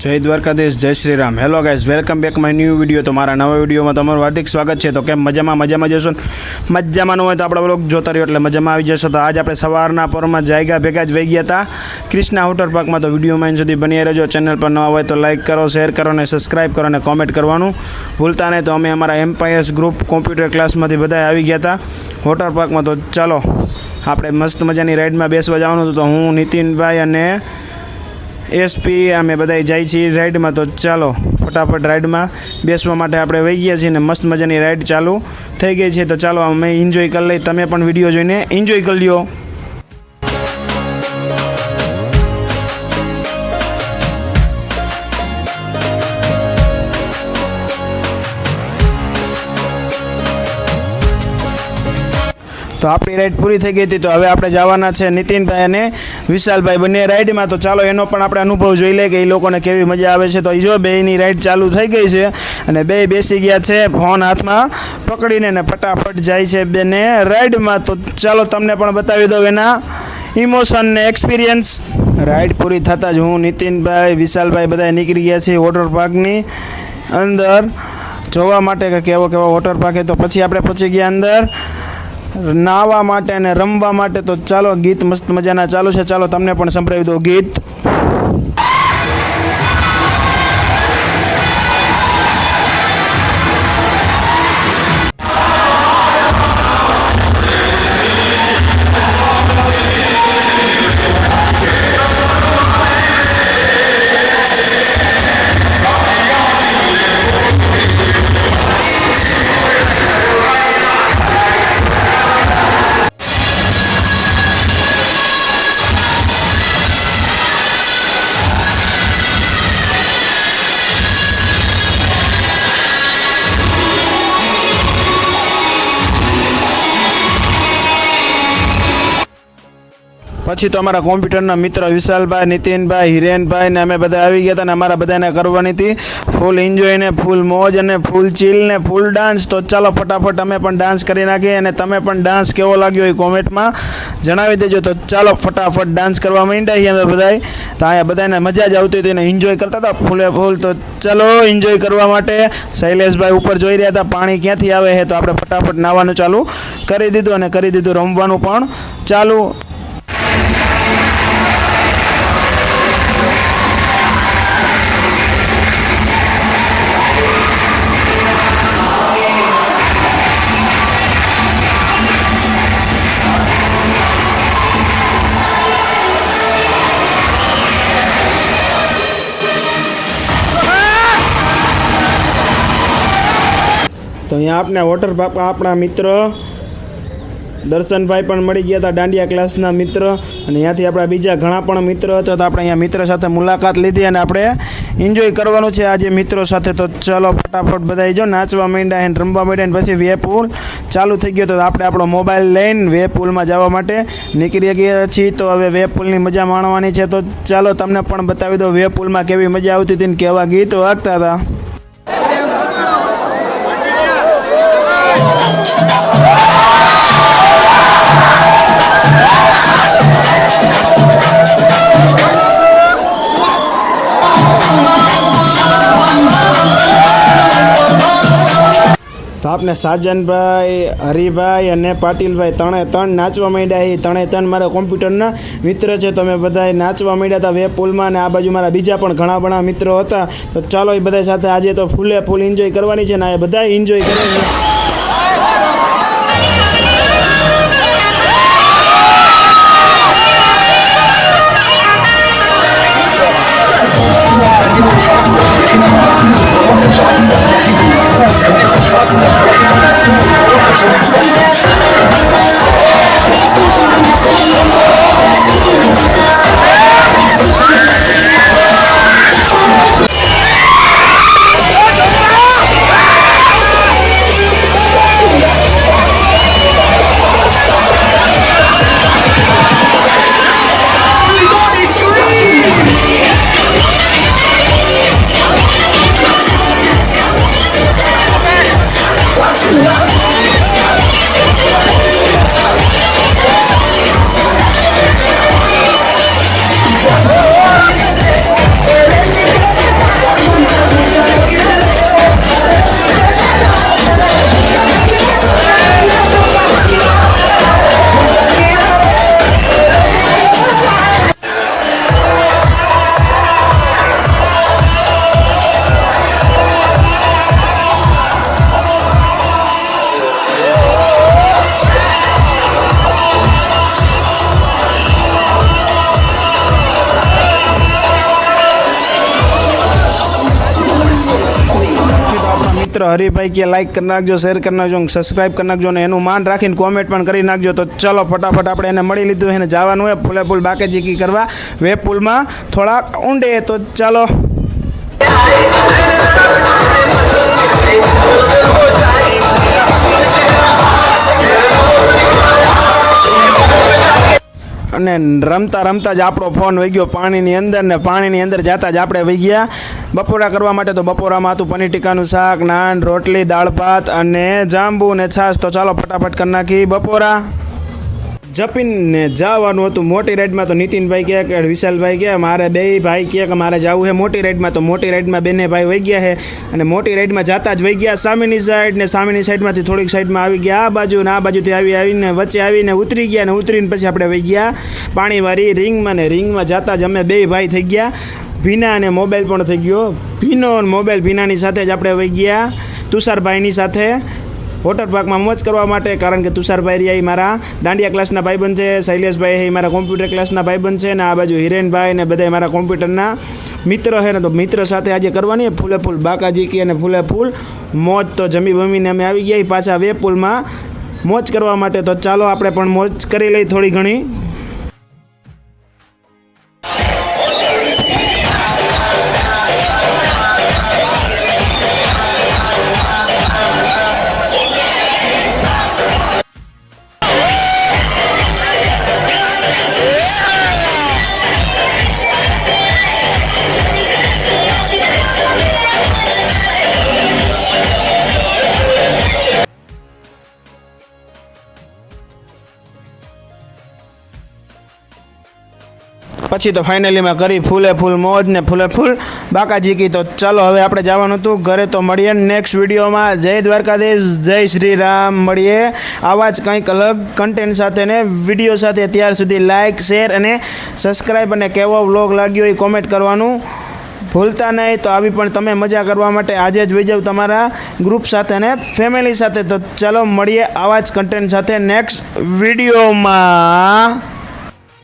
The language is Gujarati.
जय द्वारकाधीश, जय Shri Ram. Hello guys, welcome back my new video. तो मारा नवा वीडियो में तमारुं हार्दिक स्वागत है। तो केम मजामां जशो मजामां न होय तो आपणा ब्लॉग जोता रह्यो एटले मजामां आवी जशो। तो आज आपणे सवाરના पोरमां जायगा भेगा ज वही गया था कृष्णा वॉटर पार्क में। तो विडियो में सुधी बनी रहो। चैनल पर नवा होय तो लाइक करो, शेर करो ने सब्सक्राइब करो ने कॉमेंट करवानुं भूलता नहीं। तो अमे अमारा एम्पायर्स ग्रुप कॉम्प्यूटर क्लास में बधाए आवी गया था वॉटर पार्क में। तो चलो आपणे मस्त मजानी राइड में बेसवा जवानुं। तो हूँ नितिन भाई अने एसपी अमे बधाई जाई छी राइड में। तो चलो फटाफट राइड में बेसवा माटे आपणे वही गया छीए ने मस्त मजानी राइड चालू थई गई छे। तो चलो अमे एन्जॉय कर लई, तमे पण विडियो जोईने एन्जॉय कर लियो। तो अपनी राइड पूरी थी गई थी। तो हवे आपणे जवाना छे नितिन भाई अने विशाल भाई बने राइड में। तो चलो एनो पण आपणे अनुभव जोई ले के ए लोकोने केवी मजा आवे छे। तो जो बेयनी राइड चालू थई गई छे अने बे बेसी गया छे फोन हाथ में पकड़ीने ने फटाफट जाय छे बेने राइड में। तो चलो तमने पण बतावी दो एना इमोशन ने एक्सपीरियंस। राइड पूरी थता ज हूँ नितिन भाई विशाल भाई बधाए निकली गया छे वॉटर पार्क नी अंदर जोवा माटे के केवो केवो वॉटर पार्क है। तो पछी आपणे पहोंची गया अंदर नावा माटे ने रमवा माटे। तो चलो गीत मस्त मजाना चालू छे। चलो तमने पण संभळावी दो गीत। પછી તો અમારા કોમ્પ્યુટરના મિત્ર વિશાલભાઈ, નીતિનભાઈ, હિરેનભાઈ ને અમે બધા આવી ગયા હતા ને અમારા બધાને કરવાની હતી ફૂલ એન્જોય ને ફૂલ મોજ અને ફૂલ ચીલ ને ફૂલ ડાન્સ। તો ચાલો ફટાફટ અમે પણ ડાન્સ કરી નાખીએ અને તમે પણ ડાન્સ કેવો લાગ્યો એ કોમેન્ટમાં જણાવી દેજો। તો ચાલો ફટાફટ ડાન્સ કરવા માંડ્યા છીએ અમે બધાય। તો અહીંયા બધાને મજા જ આવતી હતી ને એન્જોય કરતા હતા ફૂલે ફૂલ। તો ચલો એન્જોય કરવા માટે શૈલેષભાઈ ઉપર જોઈ રહ્યા હતા પાણી ક્યાંથી આવે છે। તો આપણે ફટાફટ નાહવાનું ચાલુ કરી દીધું અને કરી દીધું રમવાનું પણ ચાલુ। तो यहाँ अपने वॉटर पार्क अपना मित्र दर्शन भाई पण मળી ગયા હતા દાંડિયા ક્લાસના મિત્ર અને અહીંયાથી આપણા બીજા ઘણા પણ મિત્રો હતા। તો આપણે અહીંયા મિત્ર સાથે મુલાકાત લીધી અને આપણે એન્જોય કરવાનું છે આજે મિત્રો સાથે। તો ચલો ફટાફટ બધાય જો નાચવા માંડ્યા અને રમવા માંડ્યા અને પછી વે પૂલ ચાલુ થઈ ગયો। તો આપણે આપણો મોબાઈલ લઈને વે પૂલમાં જવા માટે નીકળી ગયા છીએ। તો હવે વે પૂલની મજા માણવાની છે। તો ચાલો તમને પણ બતાવી દો વે પૂલમાં કેવી મજા આવતી હતી ને કેવા ગીત વાગતા હતા। तो आपने साजनभाई, हरिभाई और पाटिलभाई तणे तण नाचवा मांड्या। तणे तण मारा कॉम्प्यूटरना मित्र है। तो मैं बधाए नाचवा मांड्या था वे पुल में। आ बाजू मारा बीजा पण घणा बणा मित्रों हता। तो चलो ए बधाई साथे आज तो फूले फूल एन्जॉय करवानी छे ने बधाए एन्जॉय करे छे। મિત્રો હરિભાઈ કે લાઈક કરી નાખજો, શેર કરી નાખજો, સબસ્ક્રાઈબ કરી નાખજો અને એનું માન રાખીને કોમેન્ટ પણ કરી નાખજો. તો ચલો ફટાફટ આપણે એને મળી લીધું, એને જવાનું હોય ફૂલે ફૂલ બાકાજીકી કરવા વેબ પુલમાં થોડાક ઊંડે. તો ચાલો અને રમતા રમતા જ આપણો ફોન વહી ગયો પાણીની અંદર, ને પાણીની અંદર જતા જ આપણે વહી ગયા બપોરા કરવા માટે. તો બપોરામાં હતું પનીર ટીકાનું શાક, નાન, રોટલી, દાળ ભાત અને જાંબુ ને છાશ. તો ચાલો ફટાફટ કરી નાખી બપોરા. જપીને જવાનું હતું મોટી રાઈડમાં. તો નીતિનભાઈ કહે કે વિશાલભાઈ કહે મારે બે ભાઈ કહે કે મારે જવું છે મોટી રાઈડમાં. તો મોટી રાઈડમાં બંને ભાઈ વહી ગયા છે અને મોટી રાઈડમાં જતા જ વહી ગયા સામેની સાઈડ, ને સામેની સાઈડમાંથી થોડીક સાઈડમાં આવી ગયા આ બાજુ, ને આ બાજુથી આવીને વચ્ચે આવીને ઉતરી ગયા, ને ઉતરીને પછી આપણે વહી ગયા પાણીવાળી રિંગમાં. ને રિંગમાં જતા જ અમે બે ભાઈ થઈ ગયા ભીના, અને મોબાઈલ પણ થઈ ગયો ભીનો. મોબાઈલ ભીનાની સાથે જ આપણે વહી ગયા તુષારભાઈની સાથે વોટર પાર્કમાં મોજ કરવા માટે. કારણ કે તુષારભાઈ રહ્યા એ મારા દાંડિયા ક્લાસના ભાઈબંધ છે, શૈલેષભાઈ એ મારા કોમ્પ્યુટર ક્લાસના ભાઈબંધ છે, ને આ બાજુ હિરેનભાઈ ને બધા મારા કોમ્પ્યુટરના મિત્ર છે. ને તો મિત્ર સાથે આજે કરવાની ફૂલે ફૂલ બાકાજીકી અને ફૂલે ફૂલ મોજ. તો જમી બમીને અમે આવી ગયા પાછા વેબ પુલમાં મોજ કરવા માટે. તો ચાલો આપણે પણ મોજ કરી લઈ થોડી ઘણી. પછી તો ફાઇનલીમાં કરી ફૂલે ફૂલ મોજ ને ફૂલે ફૂલ બાકાજીકી. તો ચાલો હવે આપણે જવાનું હતું ઘરે. તો મળીએ નેક્સ્ટ વિડીયોમાં. જય દ્વારકાધીશ, જય શ્રી રામ. મળીએ આવા જ કંઈક અલગ કન્ટેન્ટ સાથે ને વિડીયો સાથે. ત્યાર સુધી લાઇક, શેર અને સબસ્ક્રાઈબ, અને કેવો વ્લોગ લાગ્યો એ કોમેન્ટ કરવાનું ભૂલતા નહીં. તો આવી પણ તમે મજા કરવા માટે આજે જ વહી જાવ તમારા ગ્રુપ સાથે અને ફેમિલી સાથે. તો ચાલો મળીએ આવા જ કન્ટેન્ટ સાથે નેક્સ્ટ વિડીયોમાં.